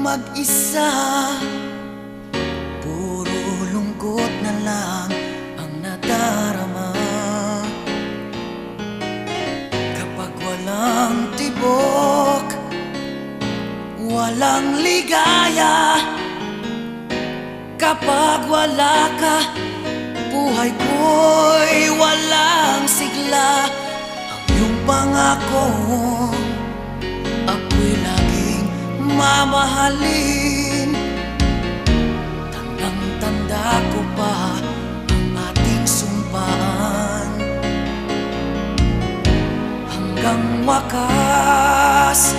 mag-isa, puro lungkot na lang ang nadarama. Kapag walang tibok, walang ligaya, kapag wala ka, buhay ko'y walang sigla. Ang iyong pangako, ako'y laging mamahalin. Tandang-tanda ko pa ang ating sumpaan. Hanggang wakas,